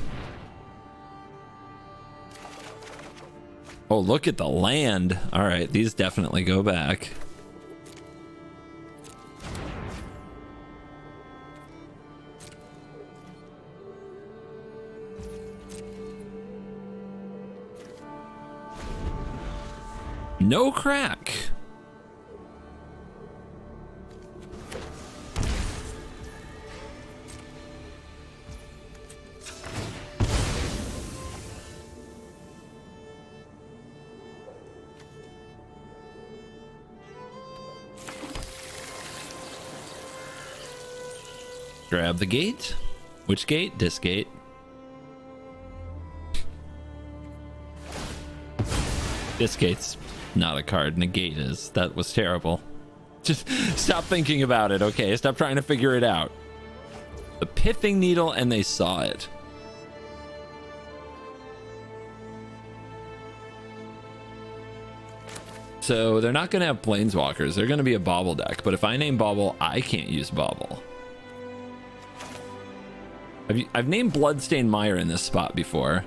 Oh, look at the land. All right, these definitely go back. No crack. Grab the gate. Which gate? This gate. This gate's not a card, and a gate is. That was terrible. Just stop thinking about it, okay? Stop trying to figure it out. The Pithing Needle, and they saw it. So they're not going to have Planeswalkers. They're going to be a Bobble deck. But if I name Bobble, I can't use Bobble. I've named Bloodstained Mire in this spot before.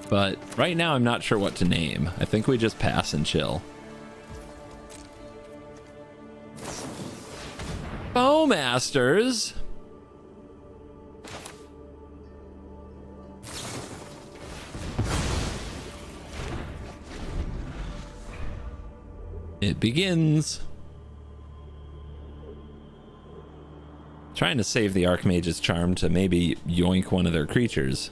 But right now I'm not sure what to name. I think we just pass and chill. Bowmasters. It begins. Trying to save the Archmage's Charm to maybe yoink one of their creatures.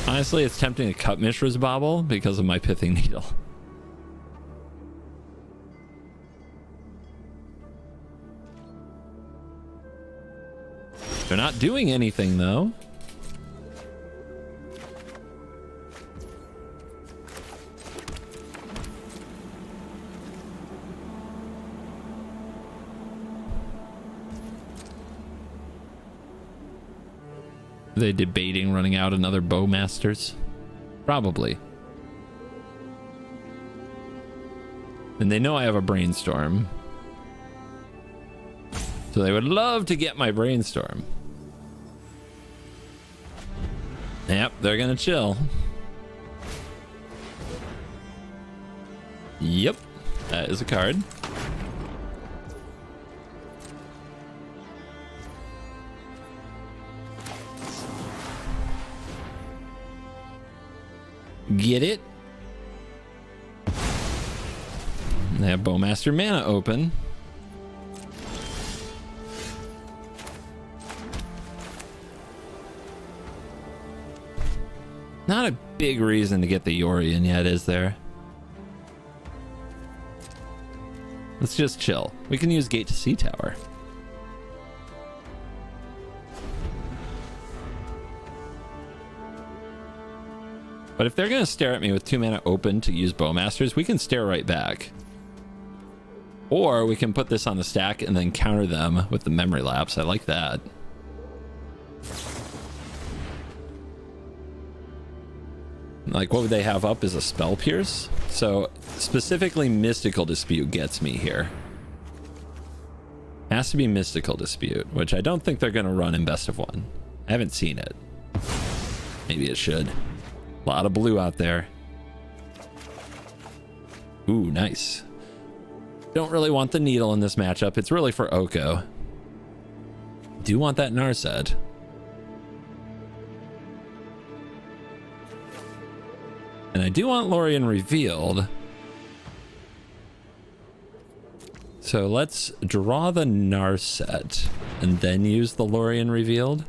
Honestly, it's tempting to cut Mishra's Bobble because of my Pithing Needle. They're not doing anything though. Are they debating running out another Bowmasters? Probably. And they know I have a Brainstorm. So they would love to get my Brainstorm. Yep, they're gonna chill. Yep, that is a card. Get it? They have Bowmaster Mana open. Not a big reason to get the Yorion yet, is there? Let's just chill. We can use Gate to Sea Tower. But if they're going to stare at me with 2 mana open to use Bowmasters, we can stare right back. Or we can put this on the stack and then counter them with the Memory Lapse. I like that. Like, what would they have up is a Spell Pierce. So specifically Mystical Dispute gets me here. Has to be Mystical Dispute, which I don't think they're going to run in Best of 1. I haven't seen it. Maybe it should. A lot of blue out there. Ooh, nice. Don't really want the needle in this matchup. It's really for Oko. Do want that Narset. And I do want Lorien revealed. So let's draw the Narset and then use the Lorien revealed.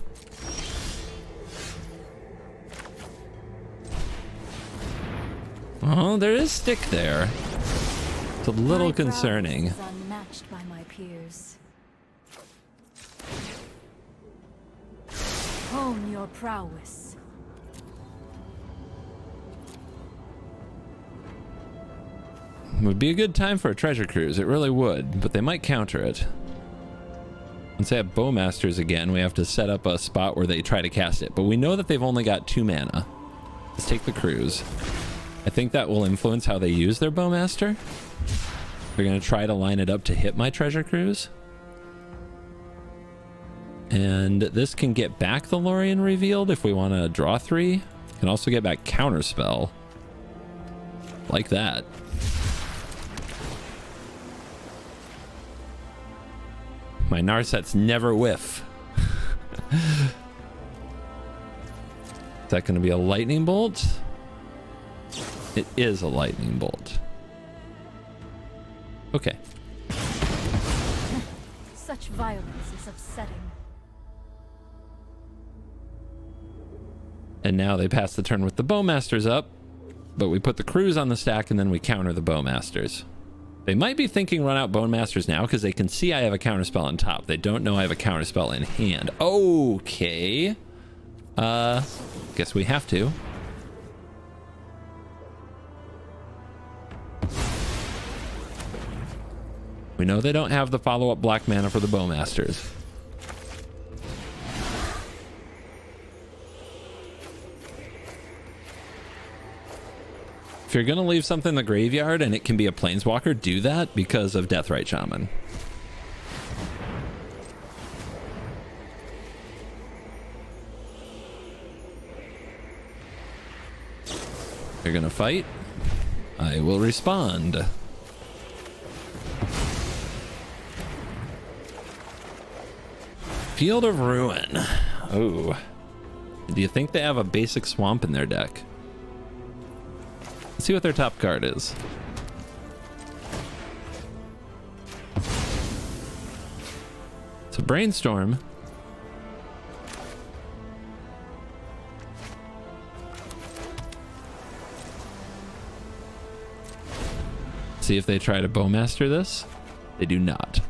Oh, there is stick there. It's a little My concerning. prowess is unmatched by my peers. Hone your prowess. It would be a good time for a treasure cruise. It really would, but they might counter it. Once they have bowmasters again, we have to set up a spot where they try to cast it. But we know that they've only got 2 mana. Let's take the cruise. I think that will influence how they use their bowmaster. They're going to try to line it up to hit my treasure cruise. And this can get back the Lurrus revealed if we want to draw 3. Can also get back counterspell. Like that. My Narsets never whiff. Is that going to be a lightning bolt? It is a lightning bolt. Okay. Such violence is upsetting. And now they pass the turn with the bowmasters up, but we put the cruise on the stack and then we counter the bowmasters. They might be thinking run out bowmasters now because they can see I have a counterspell on top. They don't know I have a counterspell in hand. Okay. Guess we have to. We know they don't have the follow-up black mana for the bowmasters. If you're going to leave something in the graveyard and it can be a planeswalker, do that because of Deathrite Shaman. You're going to fight? I will respond. Field of Ruin. Oh. Do you think they have a basic swamp in their deck? Let's see what their top card is. It's a Brainstorm. See if they try to bowmaster this. They do not.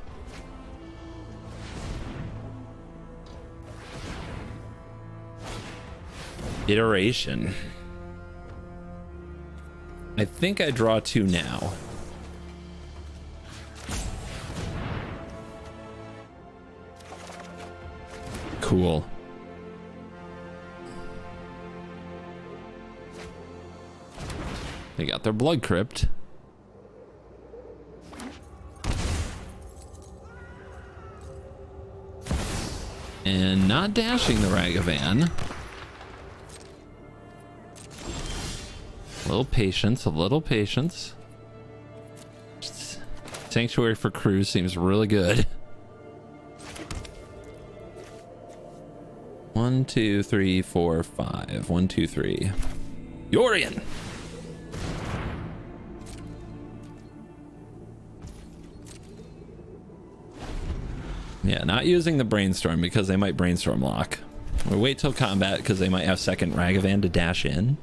Iteration. I think I draw 2 now. Cool. They got their Blood Crypt. And not dashing the Ragavan. A little patience, a little patience. Sanctuary for Cruise seems really good. 1, 2, 3, 4, 5. 1, 2, 3. Yorion! Yeah, not using the Brainstorm because they might Brainstorm lock. We'll wait till combat because they might have second Ragavan to dash in.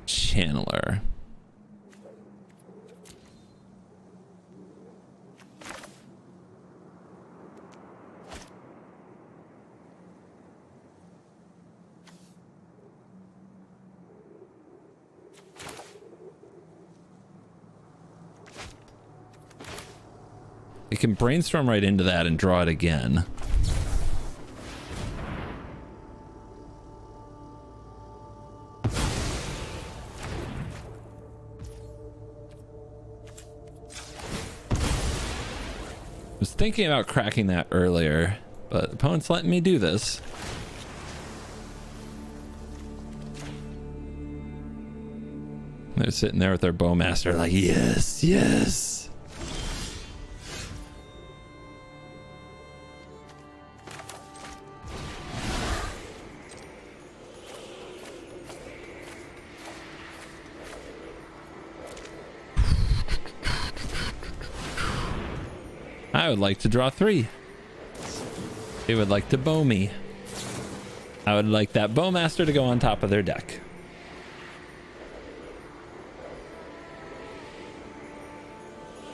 Channeler. You can Brainstorm right into that and draw it again. I was thinking about cracking that earlier, but the opponent's letting me do this. They're sitting there with their bowmaster like, yes, yes. I would like to draw 3. They would like to bow me. I would like that Bowmaster to go on top of their deck.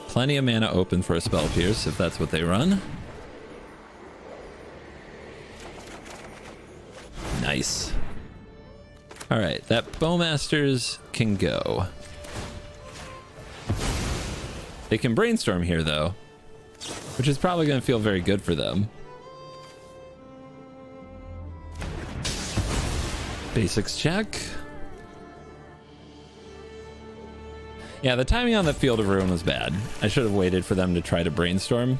Plenty of mana open for a Spell Pierce if that's what they run. Nice. All right, that Bowmasters can go. They can Brainstorm here though, which is probably going to feel very good for them. Basics check. Yeah, the timing on the Field of Ruin was bad. I should have waited for them to try to Brainstorm.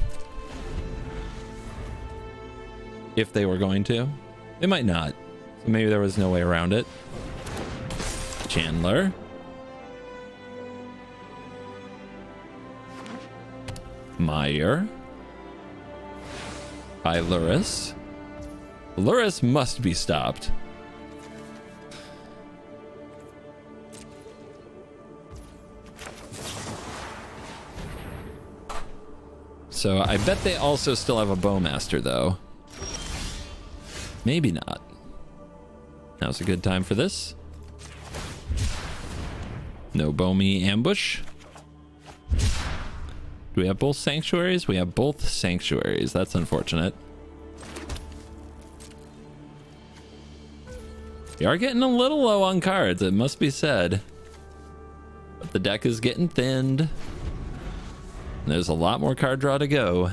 If they were going to. They might not. So maybe there was no way around it. Chandler. Meyer. By Lurrus. Lurrus must be stopped. So I bet they also still have a Bowmaster though. Maybe not. Now's a good time for this. No Bowmy ambush. Do we have both Sanctuaries? We have both Sanctuaries. That's unfortunate. We are getting a little low on cards, it must be said. But the deck is getting thinned. There's a lot more card draw to go.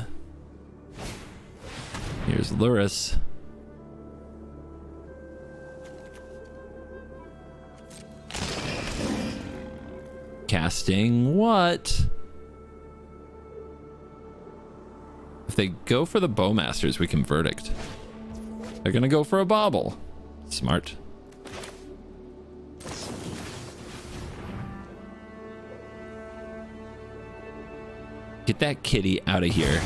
Here's Lurrus. Casting what? If they go for the Bowmasters, we can Verdict. They're gonna go for a Bauble. Smart. Get that kitty out of here.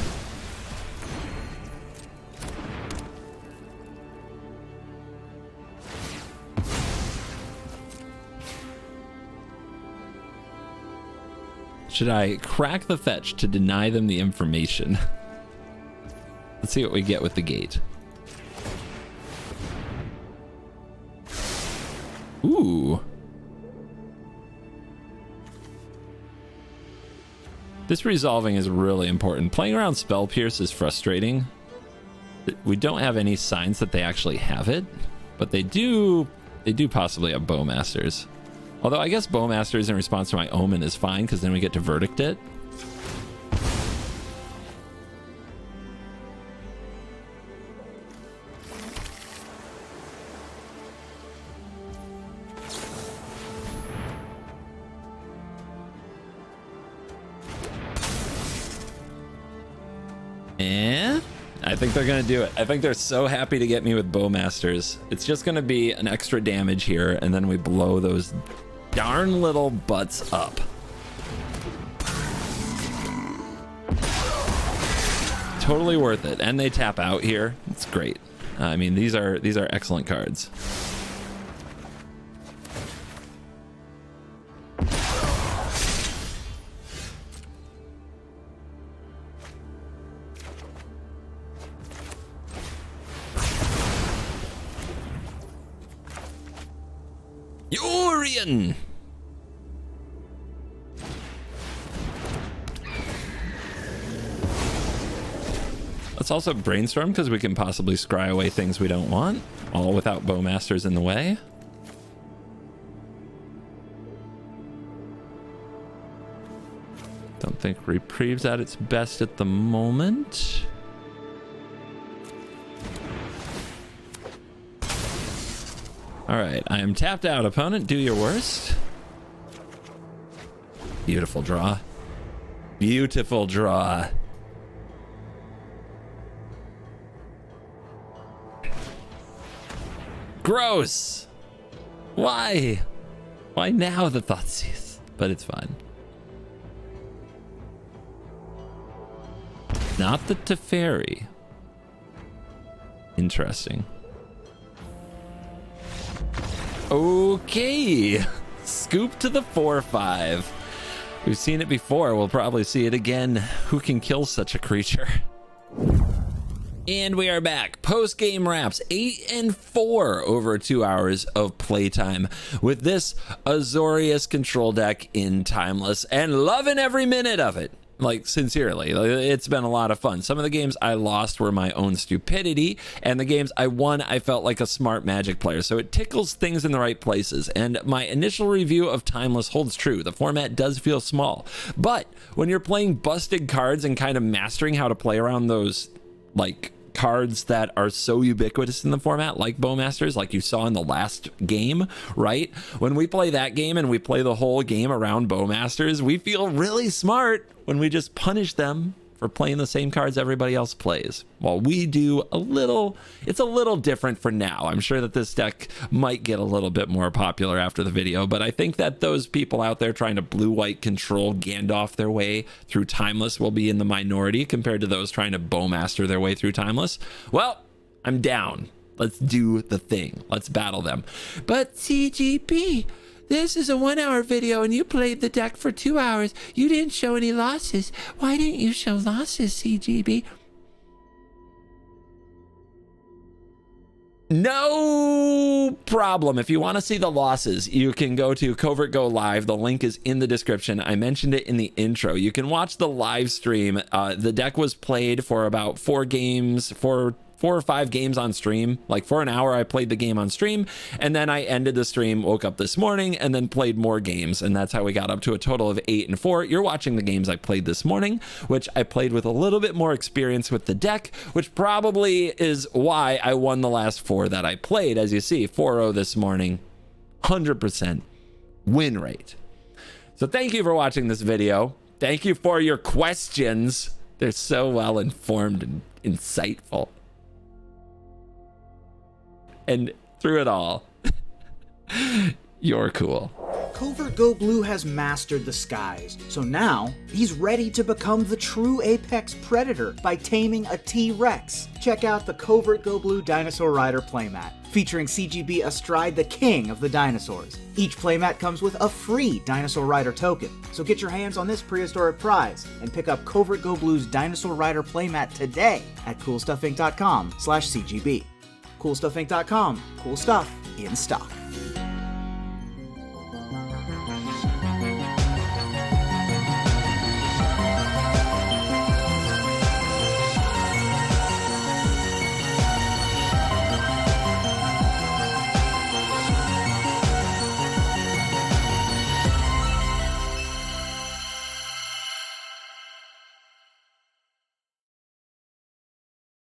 Should I crack the fetch to deny them the information? Let's see what we get with the gate. Ooh. This resolving is really important. Playing around Spell Pierce is frustrating. We don't have any signs that they actually have it, but they do possibly have Bowmasters. Although I guess Bowmasters in response to my Omen is fine because then we get to Verdict it. And I think they're gonna do it. I think they're so happy to get me with Bowmasters. It's just gonna be an extra damage here, and then we blow those darn little butts up. Totally worth it. And they tap out here. It's great. I mean, these are excellent cards. Yorion! Let's also Brainstorm because we can possibly scry away things we don't want, all without Bowmasters in the way. Don't think Reprieve's at its best at the moment. All right, I am tapped out. Opponent, do your worst. Beautiful draw. Beautiful draw. Gross. Why? Why now the Thoughtseize? But it's fine. Not the Teferi. Interesting. Okay. Scoop to the 4-5. We've seen it before. We'll probably see it again. Who can kill such a creature? And we are back. Post-game wraps, 8-4 over 2 hours of playtime with this Azorius control deck in Timeless, and loving every minute of it. Like, sincerely, it's been a lot of fun. Some of the games I lost were my own stupidity, and the games I won, I felt like a smart Magic player. So it tickles things in the right places. And my initial review of Timeless holds true. The format does feel small. But when you're playing busted cards and kind of mastering how to play around those, like, cards that are so ubiquitous in the format, like Bowmasters, like you saw in the last game, right? When we play that game and we play the whole game around Bowmasters, we feel really smart when we just punish them for playing the same cards everybody else plays. While we do it's a little different for now. I'm sure that this deck might get a little bit more popular after the video, but I think that those people out there trying to blue-white control Gandalf their way through Timeless will be in the minority compared to those trying to Bowmaster their way through Timeless. Well, I'm down. Let's do the thing. Let's battle them. But CGB, this is a 1 hour video and you played the deck for 2 hours. You didn't show any losses. Why didn't you show losses, CGB? No problem. If you want to see the losses, you can go to Covert Go Live. The link is in the description. I mentioned it in the intro. You can watch the live stream. The deck was played for about 4 or 5 games on stream. Like for an hour I played the game on stream, and then I ended the stream, woke up this morning, and then played more games, and that's how we got up to a total of 8-4. You're watching the games I played this morning, which I played with a little bit more experience with the deck, which probably is why I won the last 4 that I played. As you see, 4-0 this morning, 100% win rate. So thank you for watching this video. Thank you for your questions. They're so well informed and insightful. And through it all, you're cool. CovertGoBlue has mastered the skies, so now he's ready to become the true apex predator by taming a T-Rex. Check out the CovertGoBlue Dinosaur Rider playmat, featuring CGB astride the king of the dinosaurs. Each playmat comes with a free Dinosaur Rider token, so get your hands on this prehistoric prize and pick up CovertGoBlue's Dinosaur Rider playmat today at CoolStuffInc.com/CGB. CoolStuffInc.com. Cool stuff in stock.